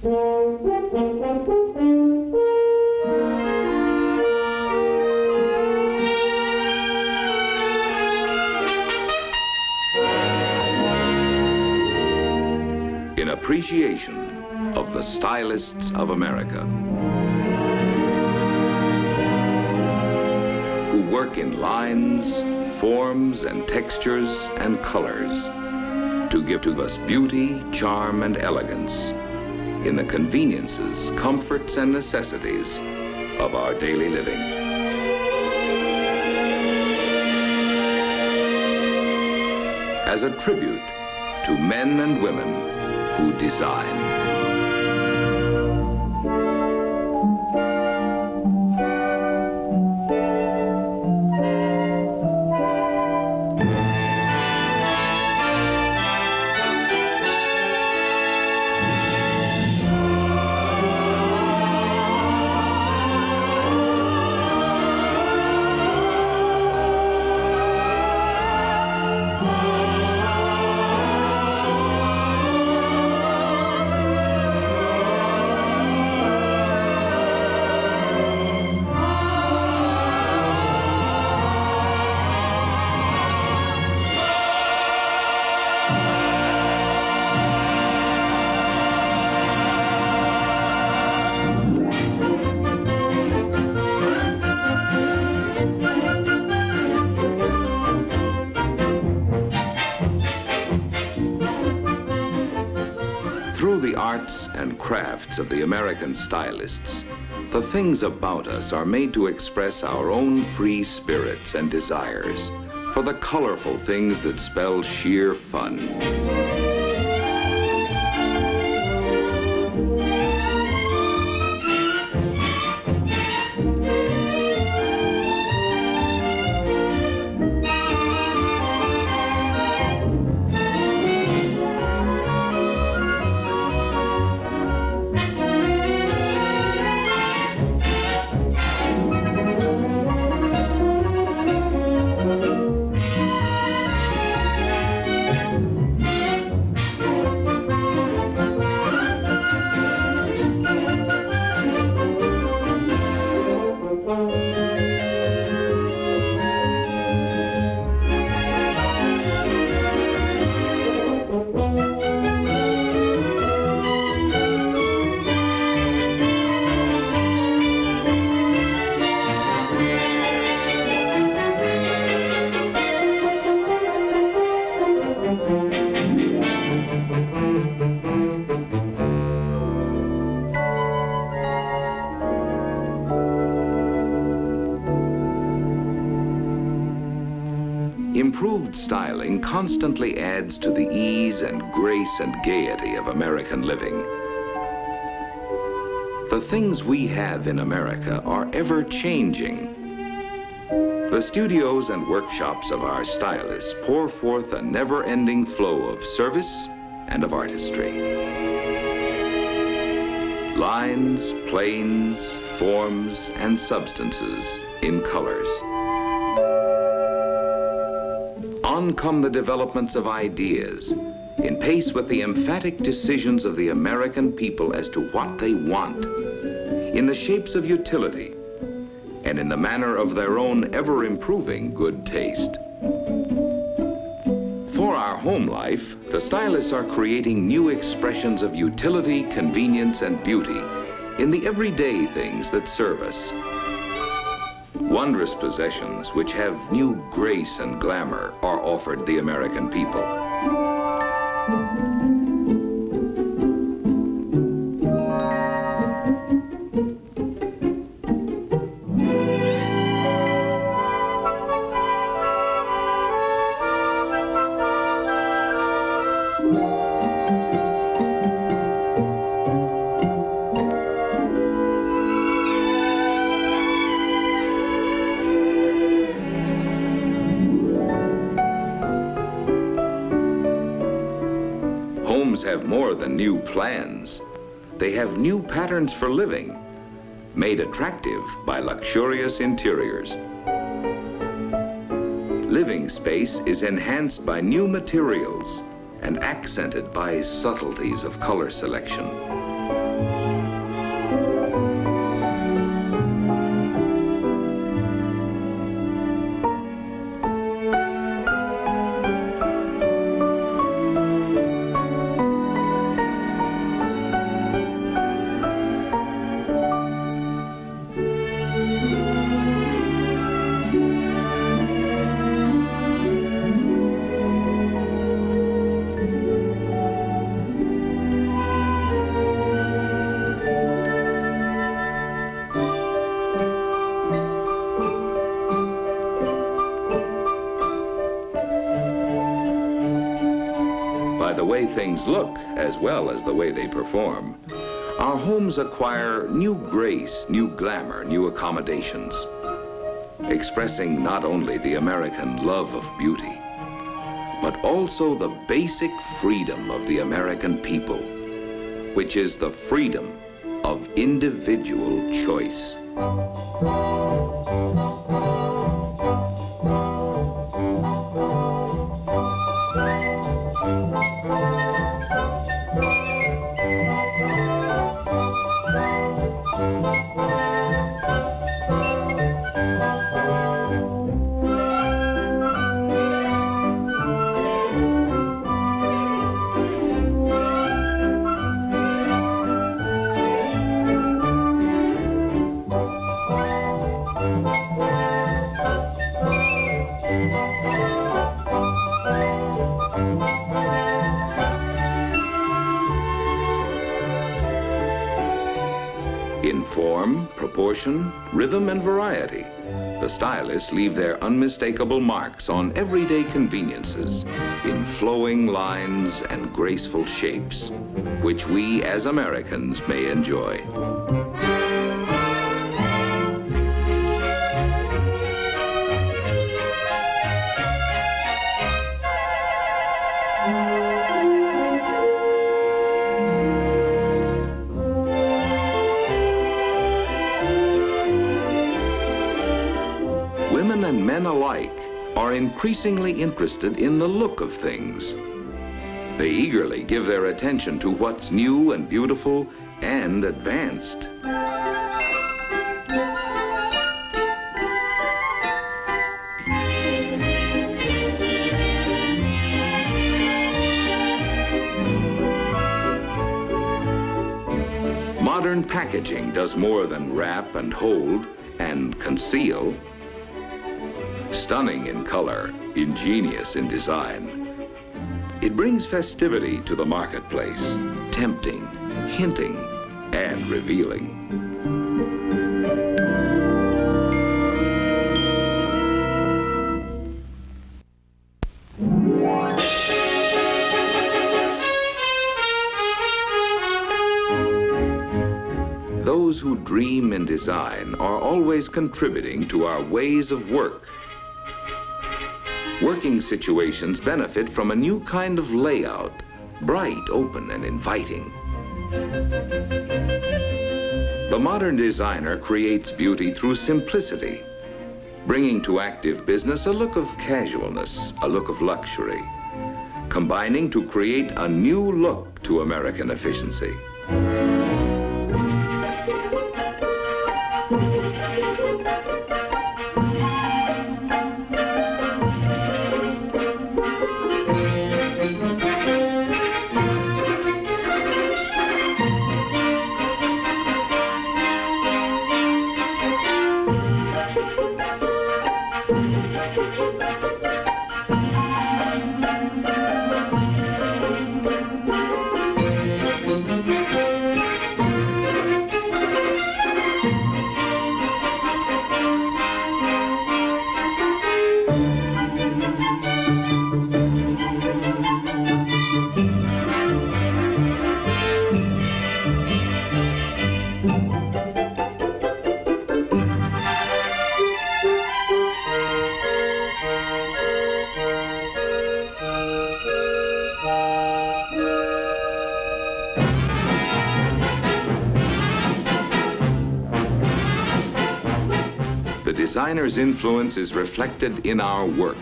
In appreciation of the stylists of America, who work in lines, forms, and textures and colors to give to us beauty, charm, and elegance in the conveniences, comforts, and necessities of our daily living. As a tribute to men and women who design. Through the arts and crafts of the American stylists, the things about us are made to express our own free spirits and desires for the colorful things that spell sheer fun. Improved styling constantly adds to the ease and grace and gaiety of American living. The things we have in America are ever changing. The studios and workshops of our stylists pour forth a never-ending flow of service and of artistry. Lines, planes, forms, and substances in colors. On come the developments of ideas, in pace with the emphatic decisions of the American people as to what they want, in the shapes of utility, and in the manner of their own ever-improving good taste. For our home life, the stylists are creating new expressions of utility, convenience, and beauty in the everyday things that serve us. Wondrous possessions which have new grace and glamour are offered the American people. Homes have more than new plans. They have new patterns for living, made attractive by luxurious interiors. Living space is enhanced by new materials and accented by subtleties of color selection. way things look as well as the way they perform, our homes acquire new grace, new glamour, new accommodations, expressing not only the American love of beauty, but also the basic freedom of the American people, which is the freedom of individual choice. In form, proportion, rhythm, and variety, the stylists leave their unmistakable marks on everyday conveniences in flowing lines and graceful shapes, which we as Americans may enjoy. Women and men alike are increasingly interested in the look of things. They eagerly give their attention to what's new and beautiful and advanced. Modern packaging does more than wrap and hold and conceal. Stunning in color, ingenious in design, it brings festivity to the marketplace, tempting, hinting, and revealing. Those who dream in design are always contributing to our ways of work. Working situations benefit from a new kind of layout, bright, open, and inviting. The modern designer creates beauty through simplicity, bringing to active business a look of casualness, a look of luxury, combining to create a new look to American efficiency. The designer's influence is reflected in our work,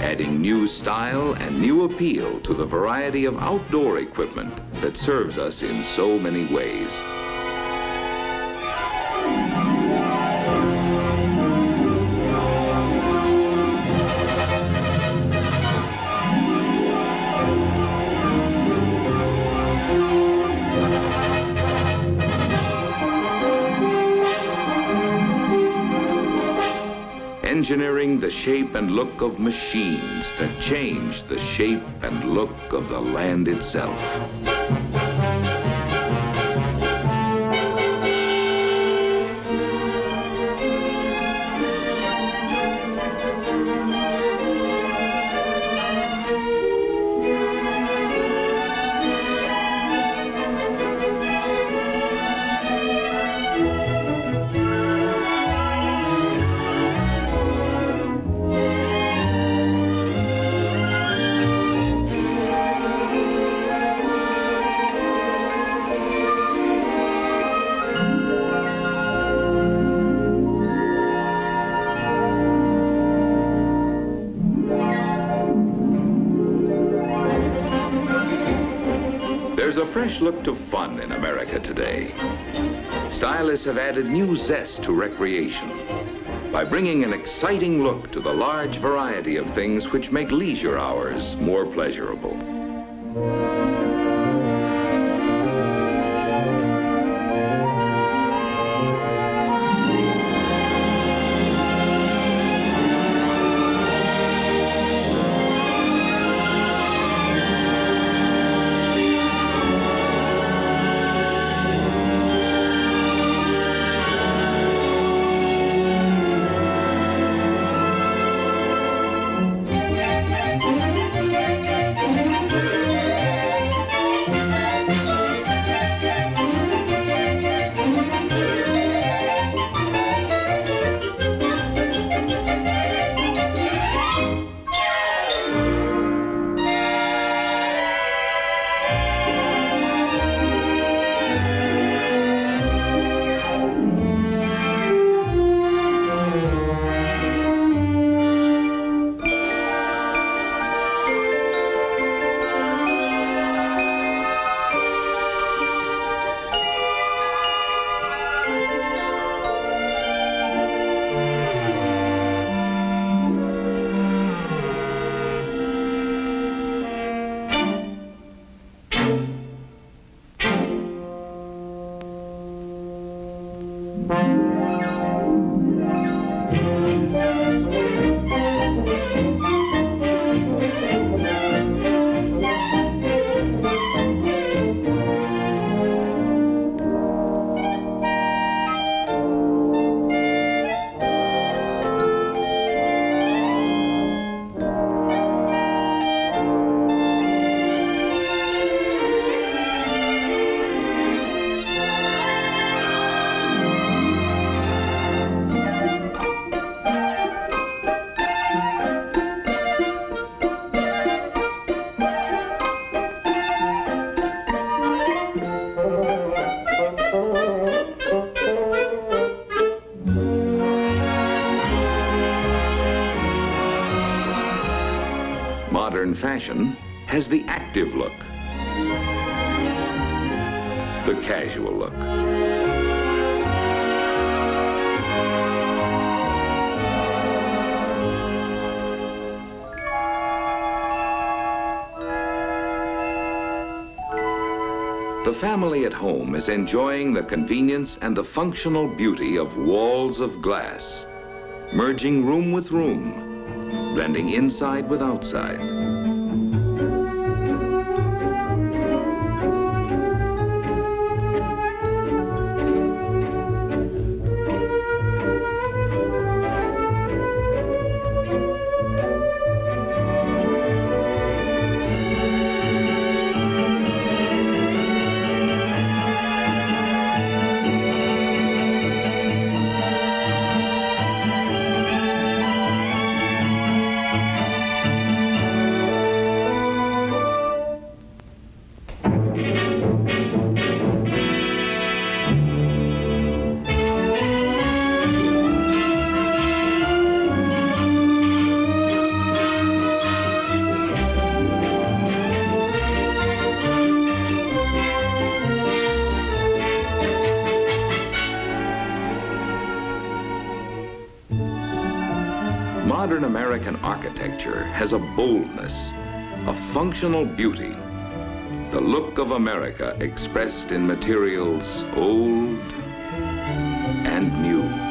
adding new style and new appeal to the variety of outdoor equipment that serves us in so many ways. Engineering the shape and look of machines that change the shape and look of the land itself. There's a fresh look to fun in America today. Stylists have added new zest to recreation by bringing an exciting look to the large variety of things which make leisure hours more pleasurable. Modern fashion has the active look, the casual look, the family at home is enjoying the convenience and the functional beauty of walls of glass, merging room with room, blending inside with outside. Modern American architecture has a boldness, a functional beauty, the look of America expressed in materials old and new.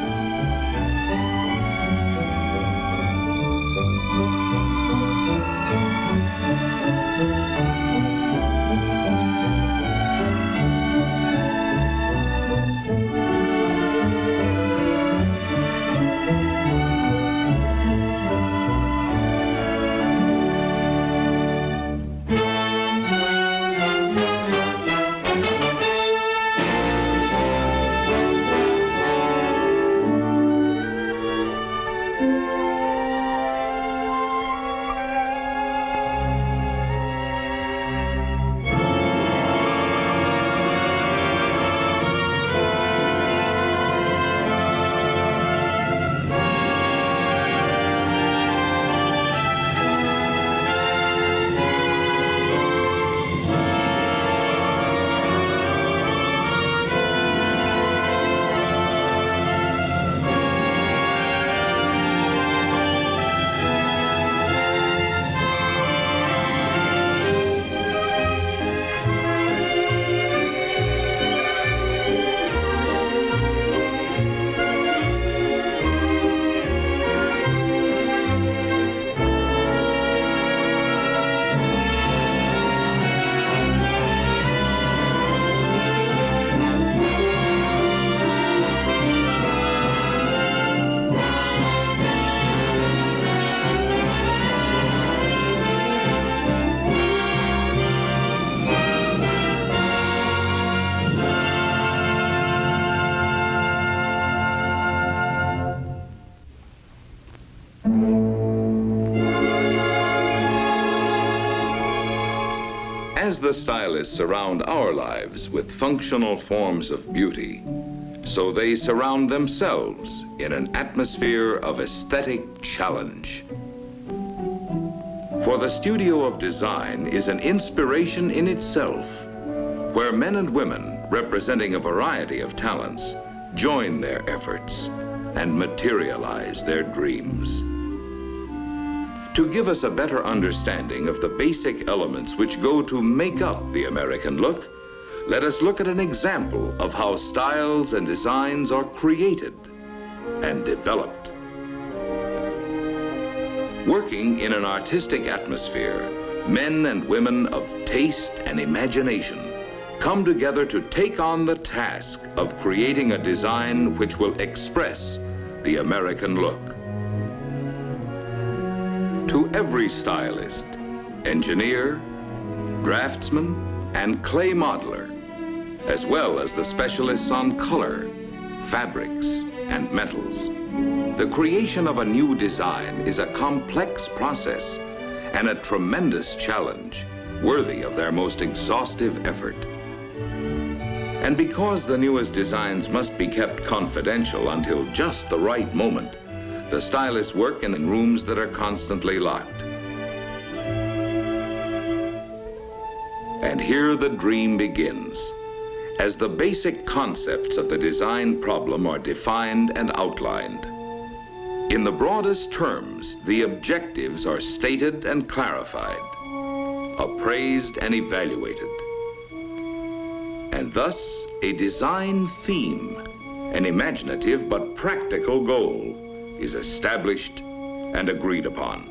As the stylists surround our lives with functional forms of beauty, so they surround themselves in an atmosphere of aesthetic challenge. For the studio of design is an inspiration in itself, where men and women representing a variety of talents join their efforts and materialize their dreams. To give us a better understanding of the basic elements which go to make up the American look, let us look at an example of how styles and designs are created and developed. Working in an artistic atmosphere, men and women of taste and imagination come together to take on the task of creating a design which will express the American look. To every stylist, engineer, draftsman, and clay modeler, as well as the specialists on color, fabrics, and metals, the creation of a new design is a complex process and a tremendous challenge worthy of their most exhaustive effort. And because the newest designs must be kept confidential until just the right moment, the stylists work in rooms that are constantly locked. And here the dream begins, as the basic concepts of the design problem are defined and outlined. In the broadest terms, the objectives are stated and clarified, appraised and evaluated. And thus, a design theme, an imaginative but practical goal, is established and agreed upon.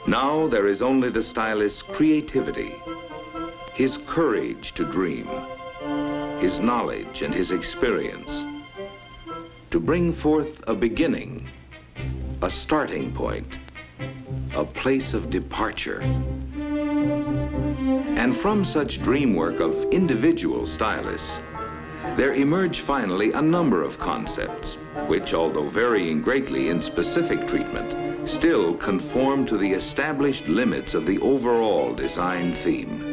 Now there is only the stylist's creativity, his courage to dream, his knowledge and his experience, to bring forth a beginning, a starting point, a place of departure. And from such dream work of individual stylists, there emerge finally a number of concepts, which, although varying greatly in specific treatment, still conform to the established limits of the overall design theme.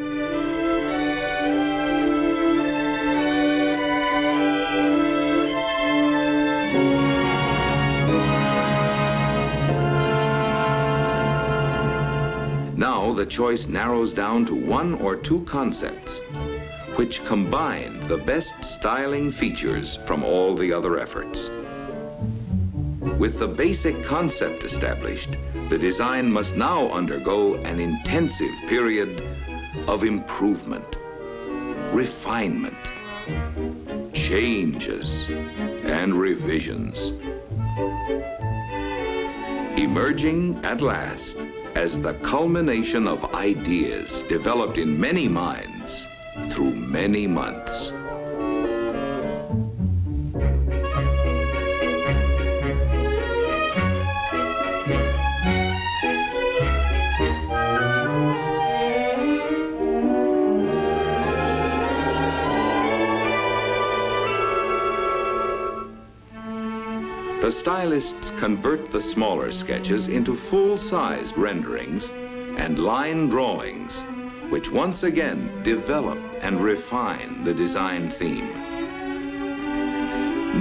Now the choice narrows down to one or two concepts, which combine the best styling features from all the other efforts. With the basic concept established, the design must now undergo an intensive period of improvement, refinement, changes, and revisions. Emerging at last as the culmination of ideas developed in many minds through many months. The stylists convert the smaller sketches into full-sized renderings and line drawings, which once again develop and refine the design theme.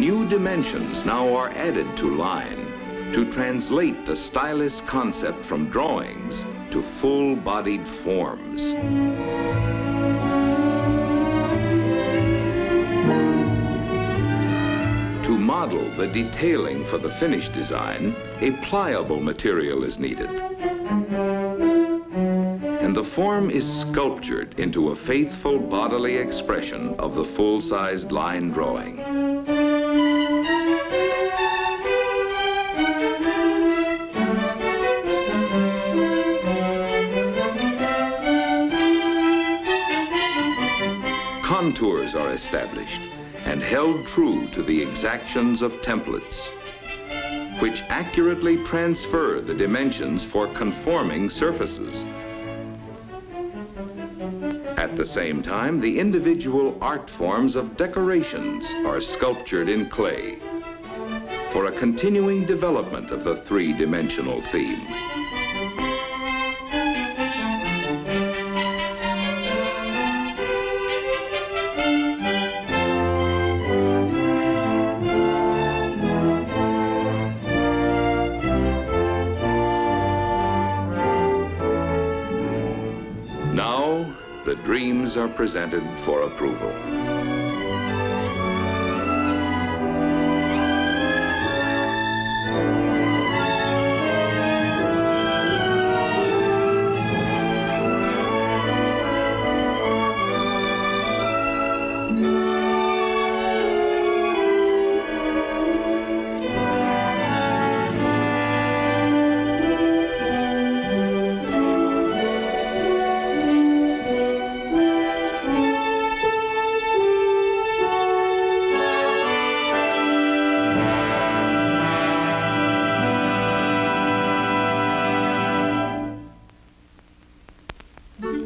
New dimensions now are added to line to translate the stylist's concept from drawings to full-bodied forms. To model the detailing for the finished design, a pliable material is needed. And the form is sculptured into a faithful bodily expression of the full-sized line drawing. Contours are established and held true to the exactions of templates, which accurately transfer the dimensions for conforming surfaces. At the same time, the individual art forms of decorations are sculptured in clay for a continuing development of the three-dimensional theme. the dreams are presented for approval.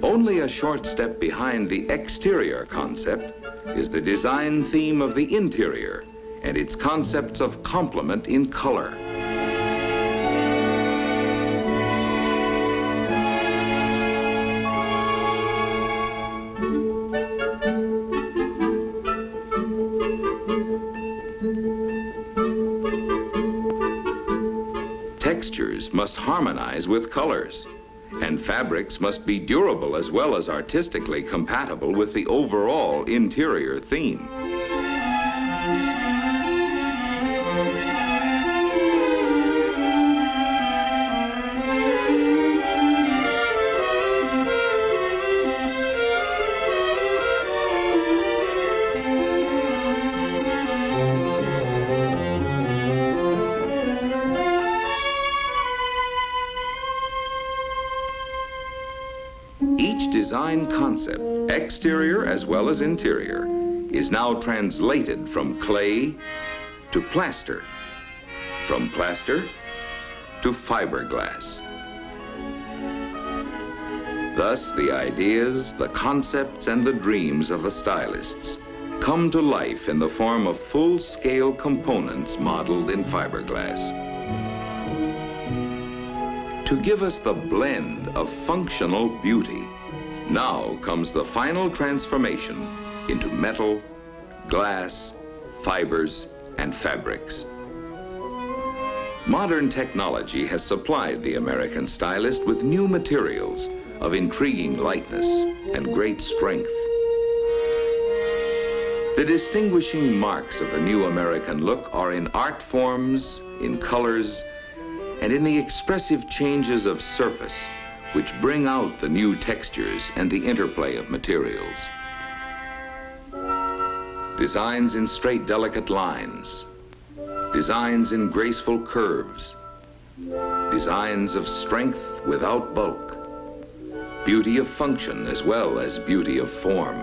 Only a short step behind the exterior concept is the design theme of the interior and its concepts of complement in color. Textures must harmonize with colors, and fabrics must be durable as well as artistically compatible with the overall interior theme. Each design concept, exterior as well as interior, is now translated from clay to plaster, from plaster to fiberglass. Thus, the ideas, the concepts, and the dreams of the stylists come to life in the form of full-scale components modeled in fiberglass. To give us the blend of functional beauty, now comes the final transformation into metal, glass, fibers, and fabrics. Modern technology has supplied the American stylist with new materials of intriguing lightness and great strength. The distinguishing marks of the new American look are in art forms, in colors, and in the expressive changes of surface, which bring out the new textures and the interplay of materials. Designs in straight, delicate lines, designs in graceful curves, designs of strength without bulk, beauty of function as well as beauty of form.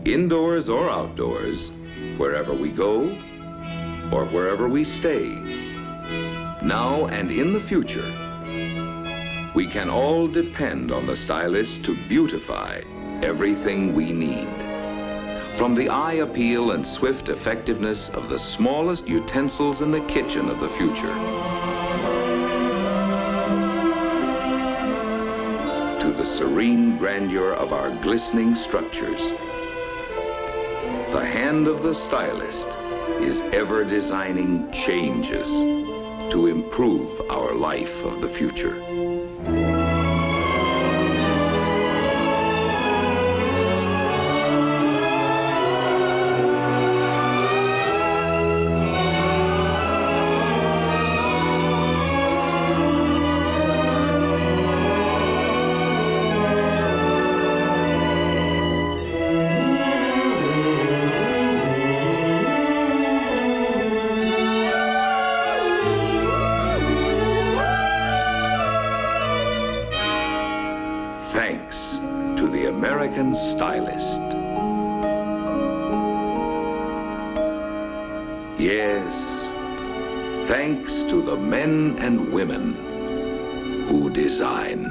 Indoors or outdoors, wherever we go or wherever we stay, now and in the future, we can all depend on the stylist to beautify everything we need. From the eye appeal and swift effectiveness of the smallest utensils in the kitchen of the future, to the serene grandeur of our glistening structures, the hand of the stylist is ever designing changes to improve our life of the future. Thanks to the American stylist. Yes, thanks to the men and women who design.